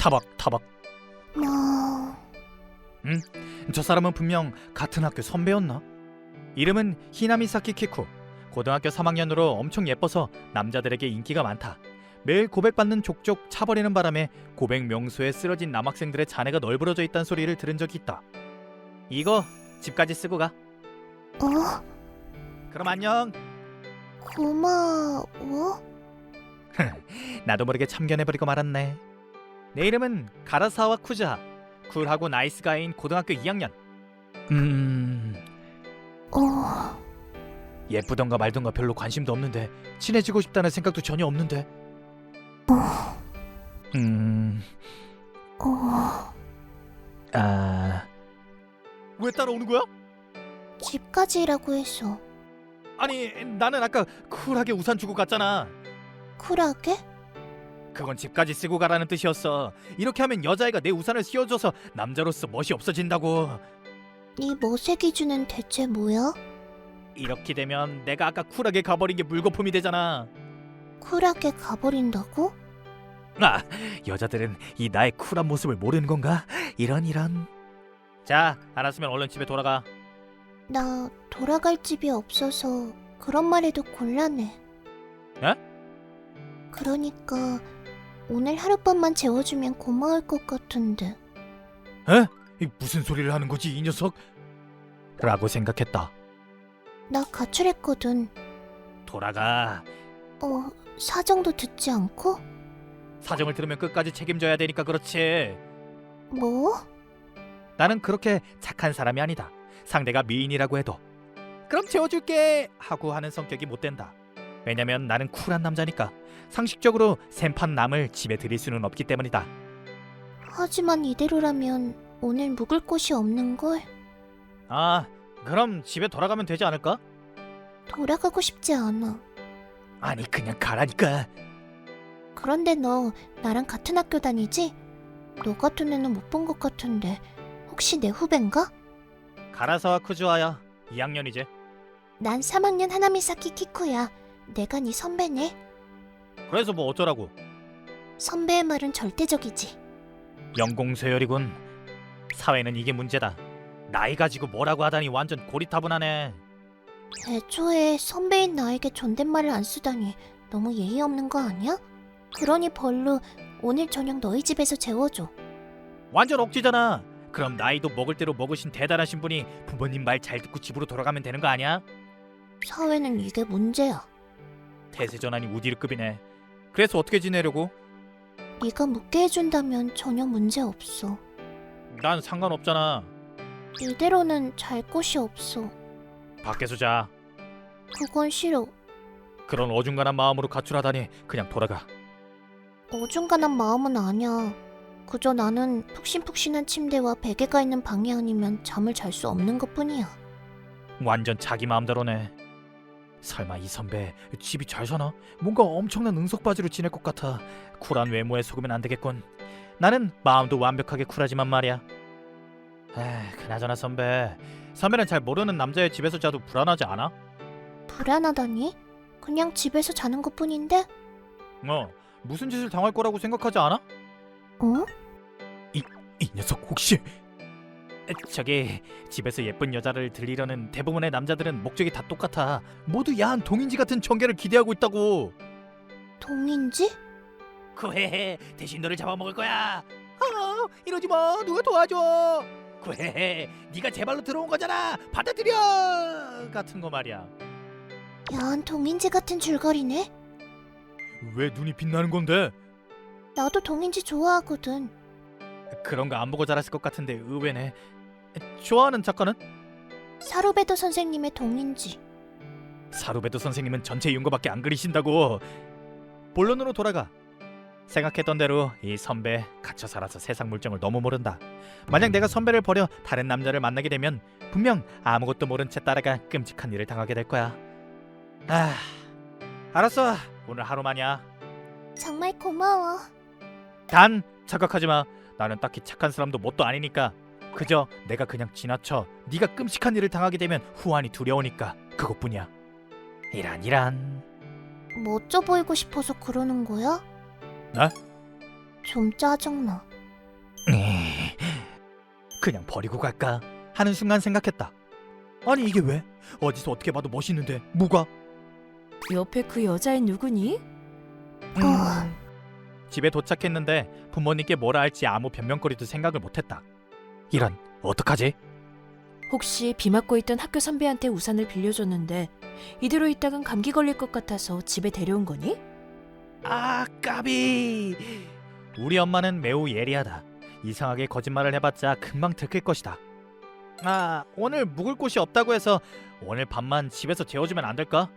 타박타박. 뭐... 응? 저 사람은 분명 같은 학교 선배였나? 이름은 히나미사키 키쿠. 고등학교 3학년으로 엄청 예뻐서 남자들에게 인기가 많다. 매일 고백받는 족족 차버리는 바람에 고백 명소에 쓰러진 남학생들의 잔해가 널브러져 있다는 소리를 들은 적이 있다. 이거 집까지 쓰고 가. 그럼 안녕. 고마워? 나도 모르게 참견해버리고 말았네. 내 이름은 가라사와 쿠즈하. 쿨하고 나이스 가이인 고등학교 2학년. 예쁘던가 말던가 별로 관심도 없는데 친해지고 싶다는 생각도 전혀 없는데. 왜 따라오는 거야? 집까지라고 해서. 아니, 나는 아까 쿨하게 우산 주고 갔잖아. 쿨하게? 그건 집까지 쓰고 가라는 뜻이었어. 이렇게 하면 여자애가 내 우산을 씌워줘서 남자로서 멋이 없어진다고. 네 멋의 기준은 대체 뭐야? 이렇게 되면 내가 아까 쿨하게 가버린 게 물거품이 되잖아. 쿨하게 가버린다고? 여자들은 이 나의 쿨한 모습을 모르는 건가? 이런. 자, 알았으면 얼른 집에 돌아가. 나 돌아갈 집이 없어서 그런 말 해도 곤란해. 에? 그러니까 오늘 하룻밤만 재워주면 고마울 것 같은데. 에? 무슨 소리를 하는 거지, 이 녀석? 라고 생각했다. 나 가출했거든. 돌아가. 사정도 듣지 않고? 사정을 들으면 끝까지 책임져야 되니까 그렇지. 뭐? 나는 그렇게 착한 사람이 아니다. 상대가 미인이라고 해도 그럼 재워줄게 하고 하는 성격이 못 된다. 왜냐면 나는 쿨한 남자니까. 상식적으로 생판 남을 집에 들일 수는 없기 때문이다. 하지만 이대로라면 오늘 묵을 곳이 없는걸? 그럼 집에 돌아가면 되지 않을까? 돌아가고 싶지 않아. 아니, 그냥 가라니까. 그런데 너 나랑 같은 학교 다니지? 너 같은 애는 못 본 것 같은데 혹시 내 후배인가? 가라사와 쿠즈와야. 2학년이지. 난 3학년 하나미사키 키쿠야. 내가 네 선배네. 그래서 뭐 어쩌라고. 선배의 말은 절대적이지. 영공서열이군. 사회는 이게 문제다. 나이 가지고 뭐라고 하다니 완전 고리타분하네. 애초에 선배인 나에게 존댓말을 안 쓰다니 너무 예의 없는 거 아니야? 그러니 벌로 오늘 저녁 너희 집에서 재워줘. 완전 억지잖아. 그럼 나이도 먹을 대로 먹으신 대단하신 분이 부모님 말 잘 듣고 집으로 돌아가면 되는 거 아니야? 사회는 이게 문제야. 태세전환이 우디르급이네. 그래서 어떻게 지내려고? 네가 묵게 해준다면 전혀 문제 없어. 난 상관없잖아. 이대로는 잘 곳이 없어. 밖에서 자. 그건 싫어. 그런 어중간한 마음으로 가출하다니 그냥 돌아가. 어중간한 마음은 아니야. 그저 나는 푹신푹신한 침대와 베개가 있는 방이 아니면 잠을 잘 수 없는 것뿐이야. 완전 자기 마음대로네. 설마 이 선배 집이 잘 사나? 뭔가 엄청난 응석바지로 지낼 것 같아. 쿨한 외모에 속으면 안 되겠군. 나는 마음도 완벽하게 쿨하지만 말이야. 그나저나 선배는 잘 모르는 남자의 집에서 자도 불안하지 않아? 불안하다니? 그냥 집에서 자는 것뿐인데? 무슨 짓을 당할 거라고 생각하지 않아? 어? 이 녀석 혹시... 저기 집에서 예쁜 여자를 들리려는 대부분의 남자들은 목적이 다 똑같아. 모두 야한 동인지 같은 전개를 기대하고 있다고. 동인지? 그래, 대신 너를 잡아먹을 거야. 이러지 마. 누가 도와줘. 그래, 네가 제 발로 들어온 거잖아. 받아들여. 같은 거 말이야. 야한 동인지 같은 줄거리네? 왜 눈이 빛나는 건데? 나도 동인지 좋아하거든. 그런 거 안 보고 자랐을 것 같은데 의외네. 좋아하는 작가는? 사루베도 선생님의 동인지. 사루베도 선생님은 전체 윤거밖에 안 그리신다고. 본론으로 돌아가. 생각했던 대로 이 선배 갇혀 살아서 세상 물정을 너무 모른다. 만약 내가 선배를 버려 다른 남자를 만나게 되면 분명 아무것도 모른 채 따라가 끔찍한 일을 당하게 될 거야. 알았어. 오늘 하루만이야. 정말 고마워. 단 착각하지 마. 나는 딱히 착한 사람도 뭣도 아니니까. 그저 내가 그냥 지나쳐 네가 끔찍한 일을 당하게 되면 후환이 두려우니까 그것뿐이야. 이란. 멋져 보이고 싶어서 그러는 거야? 나? 좀 짜증나. 그냥 버리고 갈까 하는 순간 생각했다. 아니 이게 왜? 어디서 어떻게 봐도 멋있는데 뭐가? 옆에 그 여자애 누구니? 집에 도착했는데 부모님께 뭐라 할지 아무 변명거리도 생각을 못했다. 이런, 어떡하지? 혹시 비 맞고 있던 학교 선배한테 우산을 빌려줬는데 이대로 있다간 감기 걸릴 것 같아서 집에 데려온 거니? 아, 까비. 우리 엄마는 매우 예리하다. 이상하게 거짓말을 해봤자 금방 들킬 것이다. 아, 오늘 묵을 곳이 없다고 해서 오늘 밤만 집에서 재워주면 안 될까?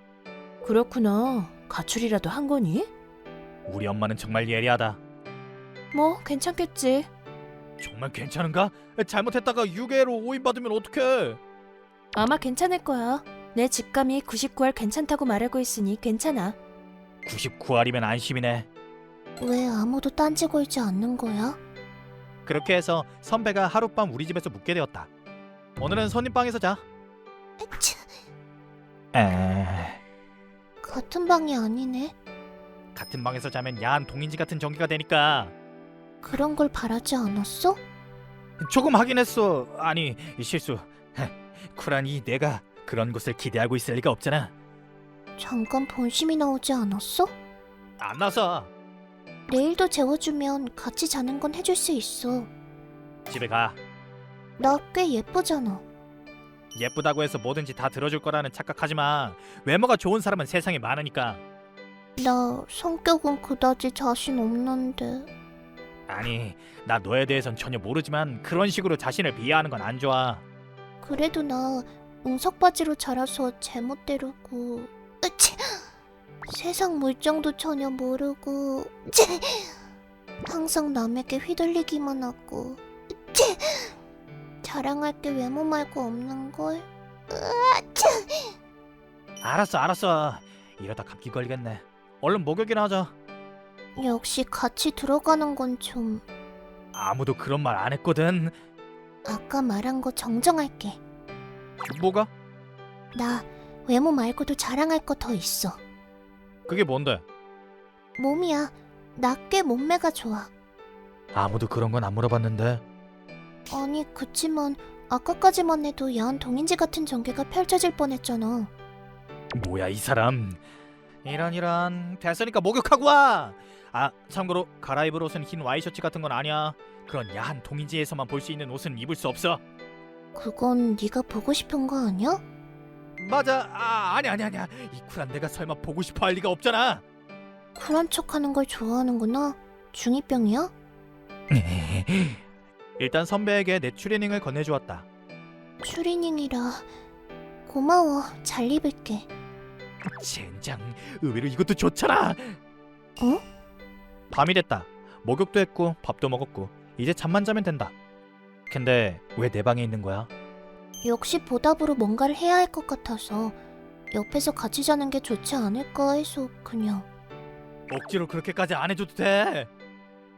그렇구나. 가출이라도 한 거니? 우리 엄마는 정말 예리하다. 뭐 괜찮겠지. 정말 괜찮은가? 잘못했다가 유괴로 오인받으면 어떡해? 아마 괜찮을 거야. 내 직감이 99알 괜찮다고 말하고 있으니 괜찮아. 99알이면 안심이네. 왜 아무도 딴지 걸지 않는 거야? 그렇게 해서 선배가 하룻밤 우리 집에서 묵게 되었다. 오늘은 손님방에서 자. 치, 에... 같은 방이 아니네. 같은 방에서 자면 야한 동인지 같은 전개가 되니까 그런 걸 바라지 않았어? 조금 하긴 했어. 아니 실수. 쿨하니 내가 그런 곳을 기대하고 있을 리가 없잖아. 잠깐 본심이 나오지 않았어? 안 나서 내일도 재워주면 같이 자는 건 해줄 수 있어. 집에 가. 나 꽤 예쁘잖아. 예쁘다고 해서 뭐든지 다 들어줄 거라는 착각하지 마. 외모가 좋은 사람은 세상에 많으니까. 나 성격은 그다지 자신 없는데. 아니 나 너에 대해선 전혀 모르지만 그런 식으로 자신을 비하하는 건 안 좋아. 그래도 나 응석바지로 자라서 제멋대로고 으치! 세상 물정도 전혀 모르고 으치! 항상 남에게 휘둘리기만 하고 으치! 자랑할 게 외모 말고 없는걸. 알았어. 이러다 감기 걸리겠네. 얼른 목욕이나 하자. 역시 같이 들어가는 건 좀... 아무도 그런 말 안 했거든. 아까 말한 거 정정할게. 뭐가? 나 외모 말고도 자랑할 거 더 있어. 그게 뭔데? 몸이야. 나 꽤 몸매가 좋아. 아무도 그런 건 안 물어봤는데. 아니 그치만 아까까지만 해도 야한 동인지 같은 전개가 펼쳐질 뻔했잖아. 뭐야 이 사람. 이런 됐으니까 목욕하고 와. 아 참고로 갈아입을 옷은 흰 와이셔츠 같은 건 아니야. 그런 야한 동인지에서만 볼 수 있는 옷은 입을 수 없어. 그건 네가 보고 싶은 거 아니야? 맞아. 아니야. 이 쿨한 내가 설마 보고 싶어 할 리가 없잖아. 쿨한 척하는 걸 좋아하는구나. 중2병이야? 일단 선배에게 내 추리닝을 건네주었다. 추리닝이라 고마워. 잘 입을게. 젠장 의외로 이것도 좋잖아. 어? 밤이 됐다. 목욕도 했고 밥도 먹었고 이제 잠만 자면 된다. 근데 왜 내 방에 있는 거야? 역시 보답으로 뭔가를 해야 할 것 같아서 옆에서 같이 자는 게 좋지 않을까 해서 그냥. 억지로 그렇게까지 안 해줘도 돼.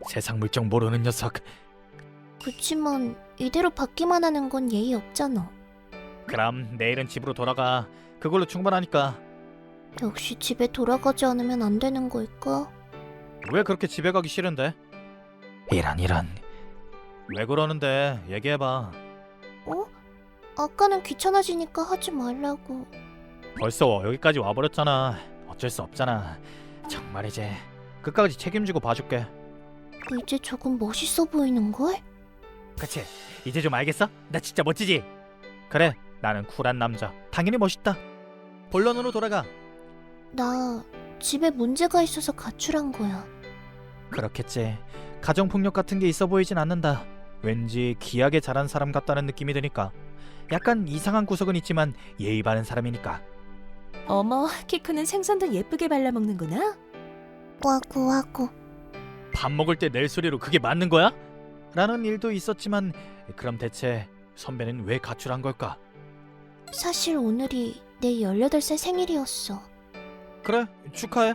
세상 물정 모르는 녀석. 그치만 이대로 받기만 하는 건 예의 없잖아. 그럼 내일은 집으로 돌아가. 그걸로 충분하니까. 역시 집에 돌아가지 않으면 안 되는 걸까? 왜 그렇게 집에 가기 싫은데? 이런 왜 그러는데 얘기해봐. 어? 아까는 귀찮아지니까 하지 말라고. 벌써 여기까지 와버렸잖아. 어쩔 수 없잖아. 정말 이제 끝까지 책임지고 봐줄게. 이제 조금 멋있어 보이는걸? 그치? 이제 좀 알겠어? 나 진짜 멋지지? 그래 나는 쿨한 남자. 당연히 멋있다. 본론으로 돌아가. 나 집에 문제가 있어서 가출한 거야. 그렇겠지. 가정폭력 같은 게 있어 보이진 않는다. 왠지 귀하게 자란 사람 같다는 느낌이 드니까. 약간 이상한 구석은 있지만 예의 바른 사람이니까. 어머, 키크는 생선도 예쁘게 발라먹는구나. 와구. 밥 먹을 때 낼 소리로 그게 맞는 거야? 라는 일도 있었지만 그럼 대체 선배는 왜 가출한 걸까? 사실 오늘이 내 18살 생일이었어. 그래 축하해.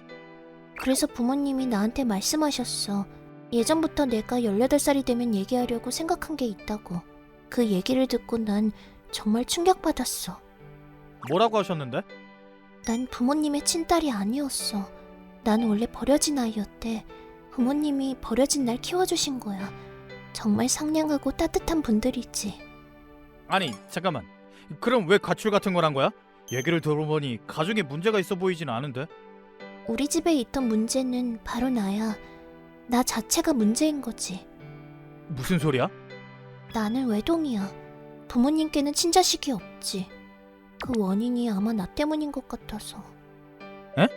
그래서 부모님이 나한테 말씀하셨어. 예전부터 내가 18살이 되면 얘기하려고 생각한 게 있다고. 그 얘기를 듣고 난 정말 충격받았어. 뭐라고 하셨는데? 난 부모님의 친딸이 아니었어. 난 원래 버려진 아이였대. 부모님이 버려진 날 키워주신 거야. 정말 상냥하고 따뜻한 분들이지. 아니 잠깐만. 그럼 왜 가출 같은 걸 한 거야? 얘기를 들어보니 가족에 문제가 있어 보이진 않은데. 우리 집에 있던 문제는 바로 나야. 나 자체가 문제인 거지. 무슨 소리야? 나는 외동이야. 부모님께는 친자식이 없지. 그 원인이 아마 나 때문인 것 같아서. 에?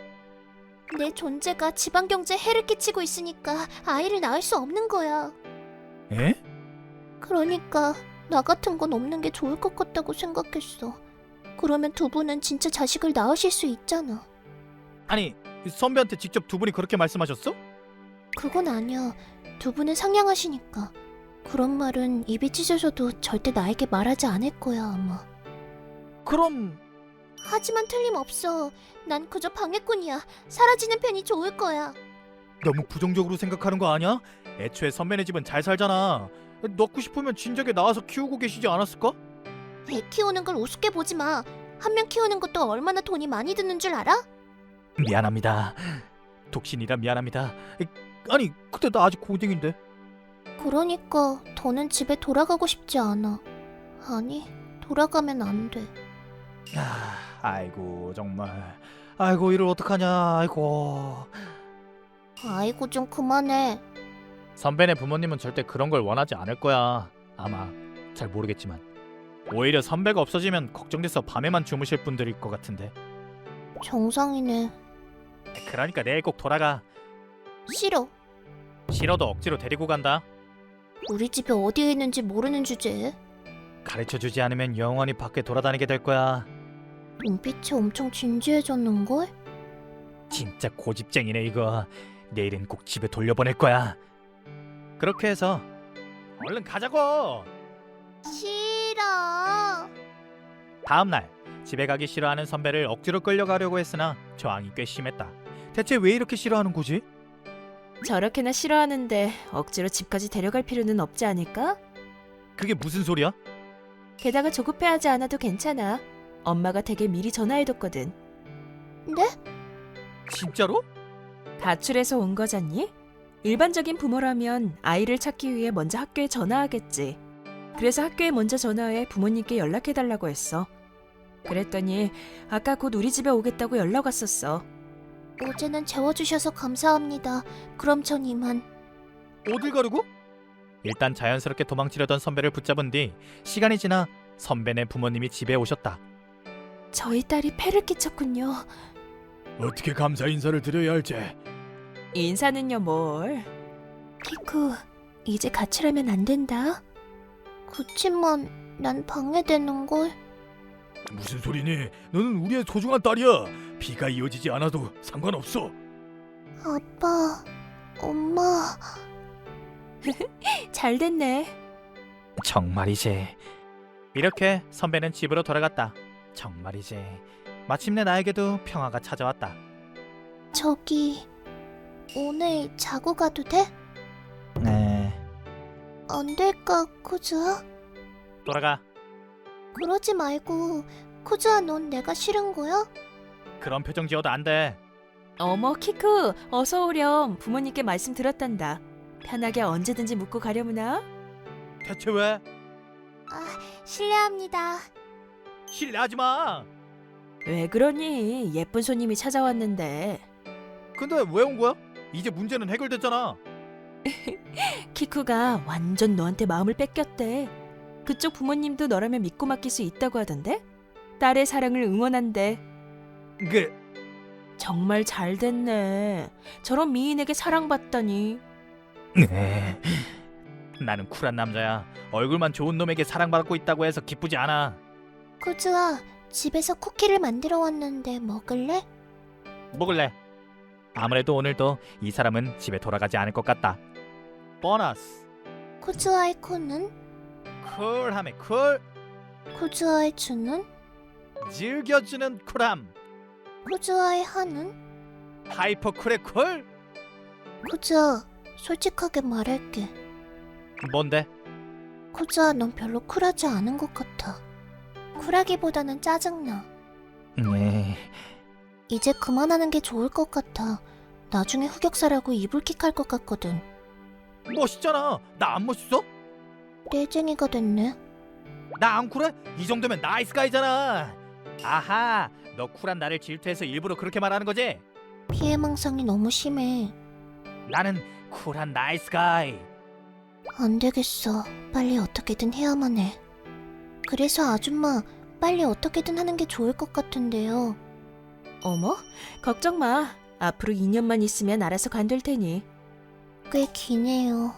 내 존재가 집안 경제에 해를 끼치고 있으니까 아이를 낳을 수 없는 거야. 에? 그러니까 나 같은 건 없는 게 좋을 것 같다고 생각했어. 그러면 두 분은 진짜 자식을 낳으실 수 있잖아. 아니 선배한테 직접 두 분이 그렇게 말씀하셨어? 그건 아니야. 두 분은 상냥하시니까. 그런 말은 입이 찢어져도 절대 나에게 말하지 않을 거야 아마. 그럼 하지만 틀림없어. 난 그저 방해꾼이야. 사라지는 편이 좋을 거야. 너무 부정적으로 생각하는 거 아니야? 애초에 선배네 집은 잘 살잖아. 넣고 싶으면 진작에 나와서 키우고 계시지 않았을까? 애 키우는 걸 우습게 보지 마. 한 명 키우는 것도 얼마나 돈이 많이 드는 줄 알아? 미안합니다. 독신이라 미안합니다. 아니 근데 나 아직 고딩인데. 그러니까 더는 집에 돌아가고 싶지 않아. 아니, 돌아가면 안 돼. 아이고 정말. 아이고 이를 어떡하냐. 아이고. 아이고 좀 그만해. 선배네 부모님은 절대 그런 걸 원하지 않을 거야. 아마. 잘 모르겠지만. 오히려 선배가 없어지면 걱정돼서 밤에만 주무실 분들일 것 같은데. 정상이네. 그러니까 내일 꼭 돌아가. 싫어. 싫어도 억지로 데리고 간다. 우리 집이 어디에 있는지 모르는 주제에 가르쳐주지 않으면 영원히 밖에 돌아다니게 될 거야. 눈빛이 엄청 진지해졌는걸? 진짜 고집쟁이네 이거. 내일은 꼭 집에 돌려보낼 거야. 그렇게 해서 얼른 가자고. 싫어. 다음 날 집에 가기 싫어하는 선배를 억지로 끌려가려고 했으나 저항이 꽤 심했다. 대체 왜 이렇게 싫어하는 거지? 저렇게나 싫어하는데 억지로 집까지 데려갈 필요는 없지 않을까? 그게 무슨 소리야? 게다가 조급해하지 않아도 괜찮아. 엄마가 댁에 미리 전화해뒀거든. 네? 진짜로? 가출해서 온 거잖니? 일반적인 부모라면 아이를 찾기 위해 먼저 학교에 전화하겠지. 그래서 학교에 먼저 전화해 부모님께 연락해달라고 했어. 그랬더니 아까 곧 우리 집에 오겠다고 연락 왔었어. 어제는 재워주셔서 감사합니다. 그럼 전 이만. 어딜 가려고? 일단 자연스럽게 도망치려던 선배를 붙잡은 뒤 시간이 지나 선배네 부모님이 집에 오셨다. 저희 딸이 폐를 끼쳤군요. 어떻게 감사 인사를 드려야 할지. 인사는요 뭘. 키쿠, 이제 가출하면 안 된다. 그치만 난 방해되는걸. 무슨 소리니? 너는 우리의 소중한 딸이야. 피가 이어지지 않아도 상관없어. 아빠, 엄마. 잘 됐네. 정말이지. 이렇게 선배는 집으로 돌아갔다. 정말이지. 마침내 나에게도 평화가 찾아왔다. 저기, 오늘 자고 가도 돼? 네. 안 될까, 쿠즈아? 돌아가. 그러지 말고, 쿠즈아 넌 내가 싫은 거야? 그런 표정 지어도 안 돼. 어머 키쿠 어서 오렴. 부모님께 말씀 들었단다. 편하게 언제든지 묻고 가려무나. 대체 왜? 실례합니다. 실례하지 마. 왜 그러니? 예쁜 손님이 찾아왔는데. 근데 왜 온 거야? 이제 문제는 해결됐잖아. 키쿠가 완전 너한테 마음을 뺏겼대. 그쪽 부모님도 너라면 믿고 맡길 수 있다고 하던데? 딸의 사랑을 응원한대. 정말 잘 됐네. 저런 미인에게 사랑받다니. 네. 나는 쿨한 남자야. 얼굴만 좋은 놈에게 사랑받고 있다고 해서 기쁘지 않아. 쿠즈아, 집에서 쿠키를 만들어 왔는데 먹을래? 먹을래. 아무래도 오늘도 이 사람은 집에 돌아가지 않을 것 같다. 보너스. 쿠즈아의 쿠는? 쿨함에 쿨. 쿠즈아의 주는? 즐겨주는 쿨함. 쿠즈아의 하는? 하이퍼 쿨의 쿨. 쿠즈아, 솔직하게 말할게. 뭔데? 쿠즈아, 넌 별로 쿨하지 않은 것 같아. 쿨하기보다는 짜증나. 네. 이제 그만하는 게 좋을 것 같아. 나중에 흑역사라고 이불킥할 것 같거든. 멋있잖아. 나 안 멋있어? 떼쟁이가 됐네. 나 안 쿨해? 이 정도면 나이스 가이잖아. 아하, 너 쿨한 나를 질투해서 일부러 그렇게 말하는 거지? 피해망상이 너무 심해. 나는 쿨한 나이스 가이. 안 되겠어. 빨리 어떻게든 해야만 해. 그래서 아줌마, 빨리 어떻게든 하는 게 좋을 것 같은데요. 어머, 걱정 마. 앞으로 2년만 있으면 알아서 관둘 테니. 꽤 기네요.